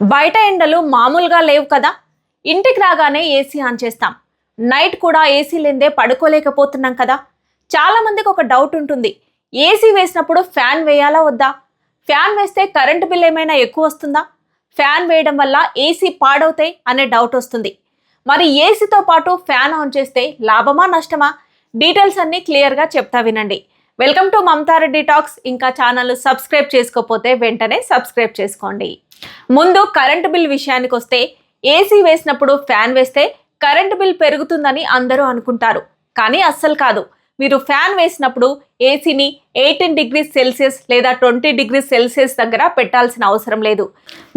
బయట ఎండలు మామూలుగా లేవు కదా. ఇంటికి రాగానే ఏసీ ఆన్ చేస్తాం. నైట్ కూడా ఏసీ లేదే పడుకోలేకపోతున్నాం కదా. చాలా మందికి ఒక డౌట్ ఉంటుంది, ఏసీ వేసినప్పుడు ఫ్యాన్ వేయాలా వద్దా, ఫ్యాన్ వేస్తే కరెంటు బిల్ ఏమైనా ఎక్కువ వస్తుందా, ఫ్యాన్ వేయడం వల్ల ఏసీ పాడవుతాయి అనే డౌట్ వస్తుంది. మరి ఏసీతో పాటు ఫ్యాన్ ఆన్ చేస్తే లాభమా నష్టమా, డీటెయిల్స్ అన్ని క్లియర్గా చెప్తా వినండి. Welcome to Mamata Reddy talks. ఇంకా ఛానల్ సబ్స్క్రైబ్ చేసుకోకపోతే వెంటనే సబ్స్క్రైబ్ చేసుకోండి. ముందు కరెంటు బిల్ విషయానికి వస్తే, ఏసీ వేసినప్పుడు ఫ్యాన్ వేస్తే కరెంటు బిల్ పెరుగుతుందని అందరూ అనుకుంటారు. కానీ అస్సలు కాదు. మీరు ఫ్యాన్ వేసినప్పుడు ఏసీని 18 డిగ్రీస్ సెల్సియస్ లేదా 20 డిగ్రీస్ సెల్సియస్ దగ్గర పెట్టాల్సిన అవసరం లేదు.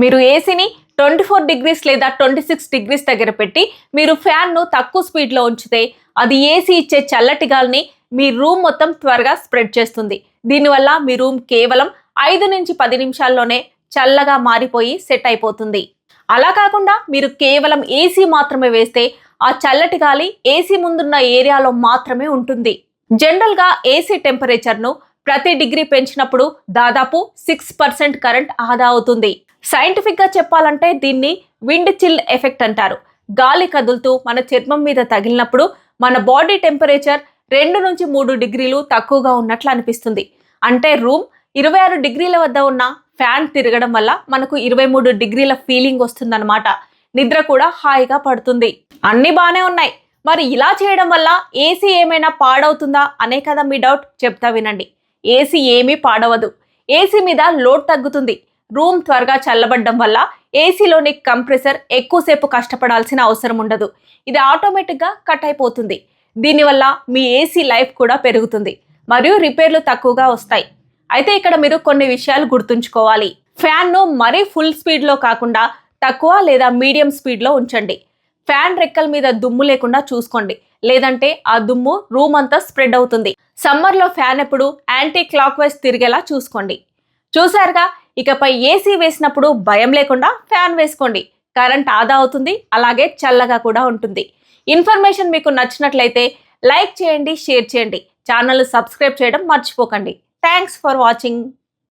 మీరు ఏసీని 24 డిగ్రీస్ లేదా 26 డిగ్రీస్ దగ్గర పెట్టి మీరు ఫ్యాన్ను తక్కువ స్పీడ్లో ఉంచితే అది ఏసీ ఇచ్చే చల్లటి గాలిని మీ రూమ్ మొత్తం త్వరగా స్ప్రెడ్ చేస్తుంది. దీనివల్ల మీ రూమ్ కేవలం 5 నుంచి 10 నిమిషాల్లోనే చల్లగా మారిపోయి సెట్ అయిపోతుంది. అలా కాకుండా మీరు కేవలం ఏసీ మాత్రమే వేస్తే ఆ చల్లటి గాలి ఏసీ ముందున్న ఏరియాలో మాత్రమే ఉంటుంది. జనరల్గా ఏసీ టెంపరేచర్ను ప్రతి డిగ్రీ పెంచినప్పుడు దాదాపు 6% కరెంట్ ఆదా అవుతుంది. సైంటిఫిక్గా చెప్పాలంటే దీన్ని విండ్ చిల్ ఎఫెక్ట్ అంటారు. గాలి కదులుతూ మన చర్మం మీద తగిలినప్పుడు మన బాడీ టెంపరేచర్ 2 నుంచి 3 డిగ్రీలు తక్కువగా ఉన్నట్లు అనిపిస్తుంది. అంటే రూమ్ 26 డిగ్రీల వద్ద ఉన్న ఫ్యాన్ తిరగడం వల్ల మనకు 23 డిగ్రీల ఫీలింగ్ వస్తుందన్నమాట. నిద్ర కూడా హాయిగా పడుతుంది. అన్నీ బాగానే ఉన్నాయి. మరి ఇలా చేయడం వల్ల ఏసీ ఏమైనా పాడవుతుందా అనే కదా మీ డౌట్. చెప్తా వినండి. ఏసీ ఏమీ పాడవదు. ఏసీ మీద లోడ్ తగ్గుతుంది. రూమ్ త్వరగా చల్లబడడం వల్ల ఏసీలోని కంప్రెసర్ ఎక్కువసేపు కష్టపడాల్సిన అవసరం ఉండదు. ఇది ఆటోమేటిక్గా కట్ అయిపోతుంది. దీనివల్ల మీ ఏసీ లైఫ్ కూడా పెరుగుతుంది మరియు రిపేర్లు తక్కువగా వస్తాయి. అయితే ఇక్కడ మీరు కొన్ని విషయాలు గుర్తుంచుకోవాలి. ఫ్యాన్ను మరీ ఫుల్ స్పీడ్లో కాకుండా తక్కువ లేదా మీడియం స్పీడ్లో ఉంచండి. ఫ్యాన్ రెక్కల మీద దుమ్ము లేకుండా చూసుకోండి, లేదంటే ఆ దుమ్ము రూమ్ అంతా స్ప్రెడ్ అవుతుంది. సమ్మర్లో ఫ్యాన్ ఎప్పుడు యాంటీ క్లాక్ వైజ్ తిరిగేలా చూసుకోండి. చూసారుగా, ఇకపై ఏసీ వేసినప్పుడు భయం లేకుండా ఫ్యాన్ వేసుకోండి. కరెంట్ ఆదా అవుతుంది, అలాగే చల్లగా కూడా ఉంటుంది. ఇన్ఫర్మేషన్ మీకు నచ్చినట్లయితే లైక్ చేయండి, షేర్ చేయండి. ఛానల్ సబ్స్క్రైబ్ చేయడం మర్చిపోకండి. Thanks for watching.